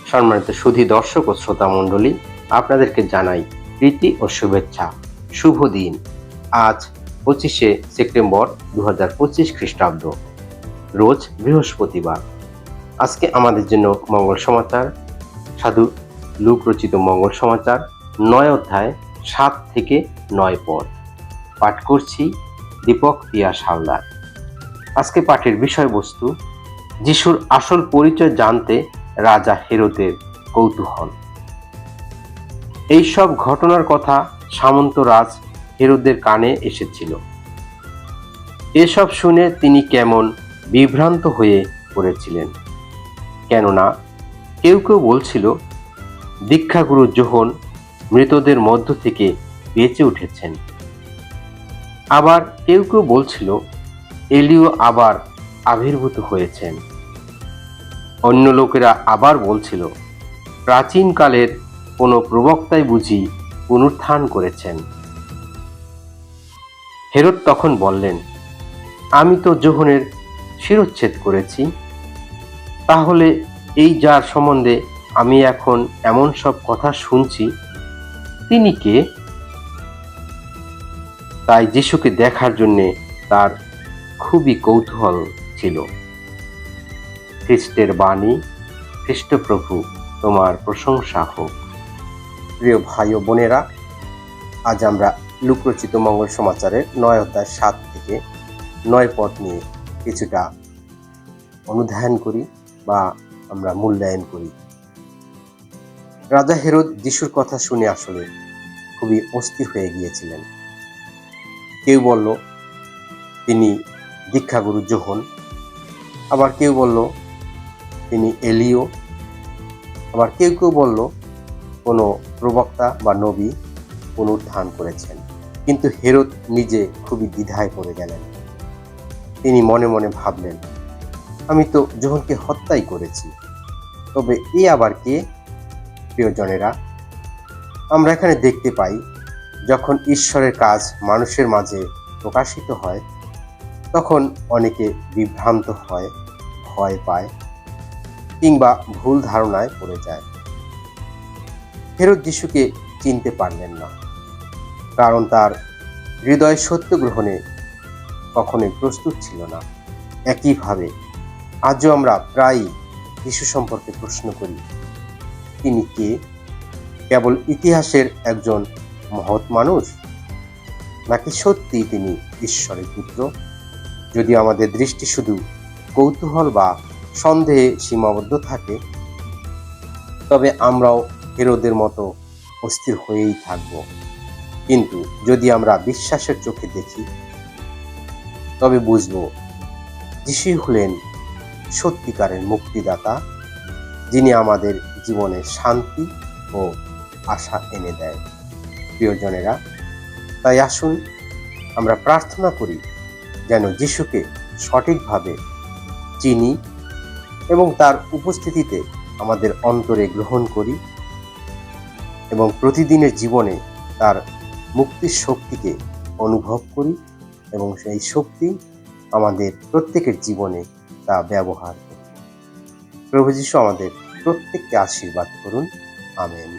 সম্মানিত সুধী দর্শক ও শ্রোতা মণ্ডলী, আপনাদেরকে জানাই প্রীতি ও শুভেচ্ছা। শুভ দিন। আজ 25শে সেপ্টেম্বর 2025 খ্রিস্টাব্দ, রোজ বৃহস্পতিবার। আজকে আমাদের জন্য মঙ্গল সমাচার, সাধু লুক রচিত মঙ্গল সমাচার 9 অধ্যায় 7 থেকে 9 পদ। পাঠ করছি দীপক পিয়া সালদার। আজকে পাঠের বিষয়বস্তু যিশুর আসল পরিচয় জানতে রাজা হেরোদের কৌতূহল। এইসব ঘটনার কথা সামন্তরাজ হেরোদের কানে এসেছিল। এসব শুনে তিনি কেমন বিভ্রান্ত হয়ে পড়েছিলেন। কেননা কেউ কেউ বলছিল দীক্ষাগুরু যোহন মৃতদের মধ্য থেকে বেঁচে উঠেছেন। আবার কেউ কেউ বলছিল এলিও আবার আবির্ভূত হয়েছেন। অন্য লোকেরা আবার বলছিল প্রাচীনকালের কোনো প্রবক্তাই বুঝি পুনরুত্থান করেছেন। হেরোদ তখন বললেন, আমি তো যোহনের শিরচ্ছেদ করেছি, তাহলে এই যার সম্বন্ধে আমি এখন এমন সব কথা শুনছি, তিনি কে? তাই যিশুকে দেখার জন্যে তার খুবই কৌতূহল ছিল। খ্রিস্টের বাণী। খ্রিস্টপ্রভু তোমার প্রশংসা হোক। প্রিয় ভাই ও বোনেরা, আজ আমরা লুকরচিত মঙ্গল সমাচারের 9 অধ্যায় 7 থেকে 9 পদ নিয়ে কিছুটা অনুধ্যায়ন করি বা আমরা মূল্যায়ন করি। রাজা হেরোদ যিশুর কথা শুনে আসলে খুবই অস্থির হয়ে গিয়েছিলেন। কেউ বলল তিনি দীক্ষাগুরু যোহন, আবার কেউ বলল তিনি এলিও, আবার কেউ কেউ বলল কোনো প্রবক্তা বা নবী পুনরুত্থান করেছেন। কিন্তু হেরোদ নিজে খুবই দ্বিধায় পড়ে গেলেন। তিনি মনে মনে ভাবলেন, আমি তো যোহনকে হত্যাই করেছি, তবে এ আবার কে? প্রিয়জনেরা, আমরা এখানে দেখতে পাই যখন ঈশ্বরের কাজ মানুষের মাঝে প্রকাশিত হয় তখন অনেকে বিভ্রান্ত হয়, ভয় পায় কিংবা ভুল ধারণায় পড়ে যায়। হেরোদ যিশুকে চিনতে পারলেন না, কারণ তার হৃদয় সত্য গ্রহণে কখনোই প্রস্তুত ছিল না। একইভাবে আজও আমরা প্রায়ই যিশু সম্পর্কে প্রশ্ন করি, তিনি কে? কেবল ইতিহাসের একজন মহৎ মানুষ, নাকি সত্যি তিনি ঈশ্বরের পুত্র? যদি আমাদের দৃষ্টি শুধু কৌতূহল বা সন্দেহে সীমাবদ্ধ থাকে, তবে আমরাও হেরোদের মতো অস্থির হয়েই থাকব। কিন্তু যদি আমরা বিশ্বাসের চোখে দেখি, তবে বুঝব যিশু হলেন সত্যিকারের মুক্তিদাতা, যিনি আমাদের জীবনে শান্তি ও আশা এনে দেয়। প্রিয়জনেরা, তাই আসুন আমরা প্রার্থনা করি যেন যিশুকে সঠিকভাবে চিনি এবং তার উপস্থিতিতে আমাদের অন্তরে গ্রহণ করি এবং প্রতিদিনের জীবনে তার মুক্তির শক্তিকে অনুভব করি এবং সেই শক্তি আমাদের প্রত্যেকের জীবনে তা ব্যবহার করি। প্রভু যিশু আমাদের প্রত্যেককে আশীর্বাদ করুন। আমেন।